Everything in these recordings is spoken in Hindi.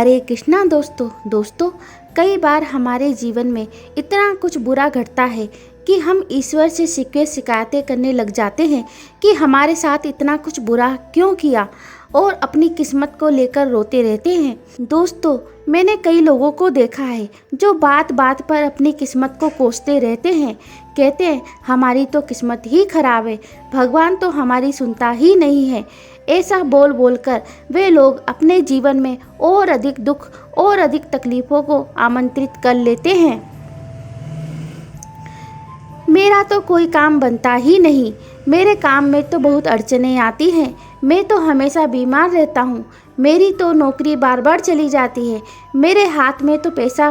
हरे कृष्णा दोस्तों कई बार हमारे जीवन में इतना कुछ बुरा घटता है कि हम ईश्वर से शिकायतें करने लग जाते हैं कि हमारे साथ इतना कुछ बुरा क्यों किया और अपनी किस्मत को लेकर रोते रहते हैं। दोस्तों, मैंने कई लोगों को देखा है जो बात बात पर अपनी किस्मत को कोसते रहते हैं। कहते हैं हमारी तो किस्मत ही खराब है, भगवान तो हमारी सुनता ही नहीं है। ऐसा बोल बोलकर वे लोग अपने जीवन में और अधिक दुख और अधिक तकलीफ़ों को आमंत्रित कर लेते हैं। मेरा तो कोई काम बनता ही नहीं, मेरे काम में तो बहुत अड़चनें आती हैं, मैं तो हमेशा बीमार रहता हूँ, मेरी तो नौकरी बार बार चली जाती है, मेरे हाथ में तो पैसा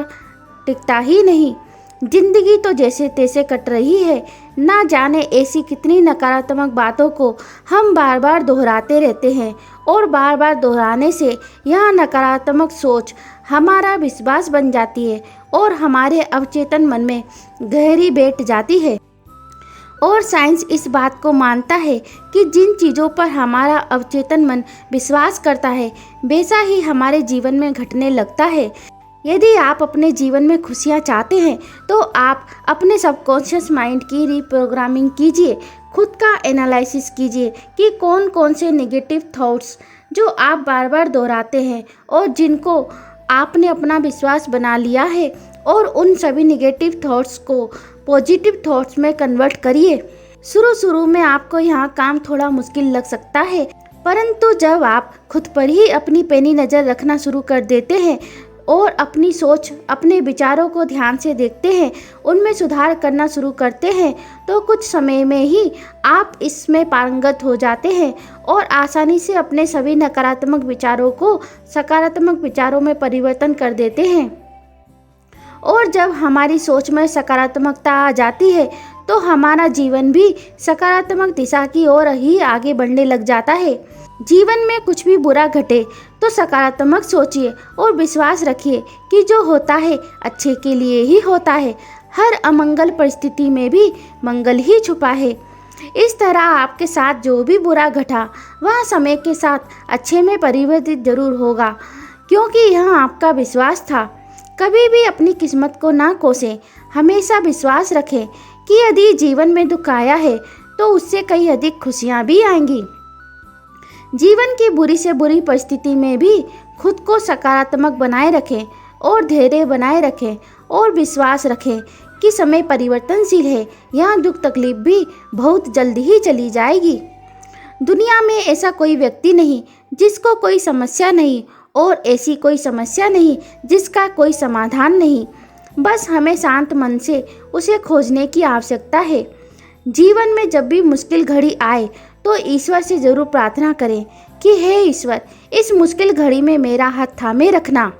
टिकता ही नहीं, जिंदगी तो जैसे तैसे कट रही है। ना जाने ऐसी कितनी नकारात्मक बातों को हम बार बार दोहराते रहते हैं और बार बार दोहराने से यह नकारात्मक सोच हमारा विश्वास बन जाती है और हमारे अवचेतन मन में गहरी बैठ जाती है। और साइंस इस बात को मानता है कि जिन चीज़ों पर हमारा अवचेतन मन विश्वास करता है वैसा ही हमारे जीवन में घटने लगता है। यदि आप अपने जीवन में खुशियाँ चाहते हैं तो आप अपने सबकॉन्शियस माइंड की रीप्रोग्रामिंग कीजिए, खुद का एनालिसिस कीजिए कि कौन कौन से नेगेटिव थॉट्स जो आप बार बार दोहराते हैं और जिनको आपने अपना विश्वास बना लिया है, और उन सभी नेगेटिव थॉट्स को पॉजिटिव थॉट्स में कन्वर्ट करिए। शुरू में आपको यहाँ काम थोड़ा मुश्किल लग सकता है, परंतु जब आप खुद पर ही अपनी पैनी नज़र रखना शुरू कर देते हैं और अपनी सोच, अपने विचारों को ध्यान से देखते हैं, उनमें सुधार करना शुरू करते हैं, तो कुछ समय में ही आप इसमें पारंगत हो जाते हैं और आसानी से अपने सभी नकारात्मक विचारों को सकारात्मक विचारों में परिवर्तन कर देते हैं। और जब हमारी सोच में सकारात्मकता आ जाती है तो हमारा जीवन भी सकारात्मक दिशा की ओर ही आगे बढ़ने लग जाता है। जीवन में कुछ भी बुरा घटे तो सकारात्मक सोचिए और विश्वास रखिए कि जो होता है अच्छे के लिए ही होता है। हर अमंगल परिस्थिति में भी मंगल ही छुपा है। इस तरह आपके साथ जो भी बुरा घटा वह समय के साथ अच्छे में परिवर्तित जरूर होगा, क्योंकि यह आपका विश्वास था। कभी भी अपनी किस्मत को ना कोसें, हमेशा विश्वास रखें कि यदि जीवन में दुख आया है तो उससे कई अधिक खुशियाँ भी आएंगी। जीवन की बुरी से बुरी परिस्थिति में भी खुद को सकारात्मक बनाए रखें और धैर्य बनाए रखें और विश्वास रखें कि समय परिवर्तनशील है, यह दुख तकलीफ भी बहुत जल्द ही चली जाएगी। दुनिया में ऐसा कोई व्यक्ति नहीं जिसको कोई समस्या नहीं और ऐसी कोई समस्या नहीं जिसका कोई समाधान नहीं, बस हमें शांत मन से उसे खोजने की आवश्यकता है। जीवन में जब भी मुश्किल घड़ी आए तो ईश्वर से जरूर प्रार्थना करें कि हे ईश्वर, इस मुश्किल घड़ी में मेरा हाथ थामे रखना,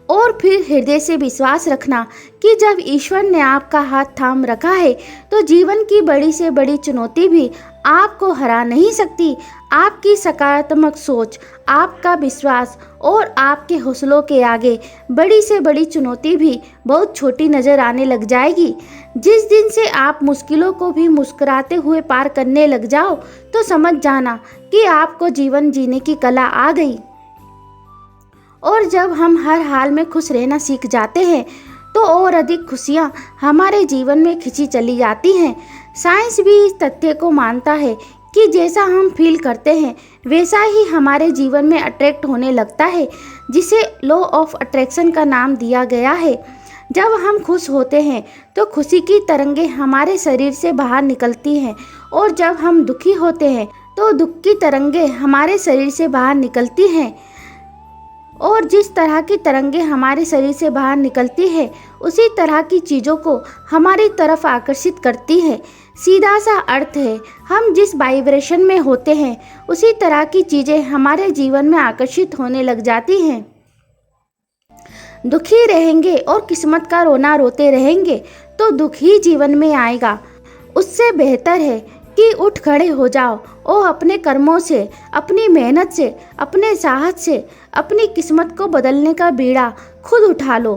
और फिर हृदय से विश्वास रखना कि जब ईश्वर ने आपका हाथ थाम रखा है तो जीवन की बड़ी से बड़ी चुनौती भी आपको हरा नहीं सकती। आपकी सकारात्मक सोच, आपका विश्वास और आपके हौसलों के आगे बड़ी से बड़ी चुनौती भी बहुत छोटी नज़र आने लग जाएगी। जिस दिन से आप मुश्किलों को भी मुस्कुराते हुए पार करने लग जाओ तो समझ जाना कि आपको जीवन जीने की कला आ गई। और जब हम हर हाल में खुश रहना सीख जाते हैं तो और अधिक खुशियाँ हमारे जीवन में खिंची चली जाती हैं। साइंस भी इस तथ्य को मानता है कि जैसा हम फील करते हैं वैसा ही हमारे जीवन में अट्रैक्ट होने लगता है, जिसे लॉ ऑफ अट्रैक्शन का नाम दिया गया है। जब हम खुश होते हैं तो खुशी की तरंगें हमारे शरीर से बाहर निकलती हैं, और जब हम दुखी होते हैं तो दुख की तरंगें हमारे शरीर से बाहर निकलती हैं। और जिस तरह की तरंगें हमारे शरीर से बाहर निकलती है उसी तरह की चीज़ों को हमारी तरफ आकर्षित करती है। सीधा सा अर्थ है, हम जिस वाइब्रेशन में होते हैं उसी तरह की चीज़ें हमारे जीवन में आकर्षित होने लग जाती हैं। दुखी रहेंगे और किस्मत का रोना रोते रहेंगे तो दुख ही जीवन में आएगा। उससे बेहतर है कि उठ खड़े हो जाओ और अपने कर्मों से, अपनी मेहनत से, अपने साहस से अपनी किस्मत को बदलने का बीड़ा खुद उठा लो।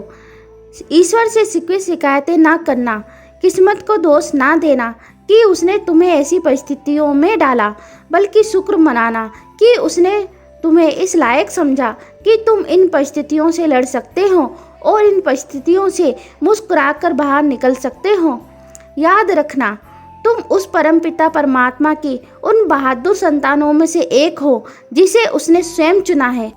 ईश्वर से शिकायतें ना करना, किस्मत को दोष ना देना कि उसने तुम्हें ऐसी परिस्थितियों में डाला, बल्कि शुक्र मनाना कि उसने तुम्हें इस लायक समझा कि तुम इन परिस्थितियों से लड़ सकते हो और इन परिस्थितियों से मुस्कुराकर बाहर निकल सकते हो। याद रखना, तुम उस परमपिता परमात्मा की उन बहादुर संतानों में से एक हो जिसे उसने स्वयं चुना है,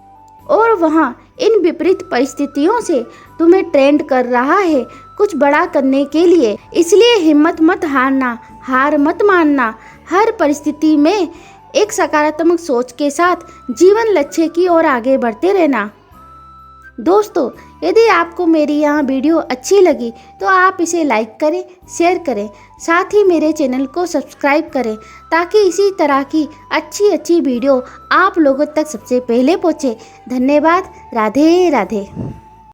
और वहाँ इन विपरीत परिस्थितियों से तुम्हें ट्रेंड कर रहा है कुछ बड़ा करने के लिए। इसलिए हिम्मत मत हारना, हार मत मानना। हर परिस्थिति में एक सकारात्मक सोच के साथ जीवन लक्ष्य की ओर आगे बढ़ते रहना। दोस्तों, यदि आपको मेरी यह वीडियो अच्छी लगी तो आप इसे लाइक करें, शेयर करें, साथ ही मेरे चैनल को सब्सक्राइब करें ताकि इसी तरह की अच्छी वीडियो आप लोगों तक सबसे पहले पहुंचे। धन्यवाद। राधे राधे।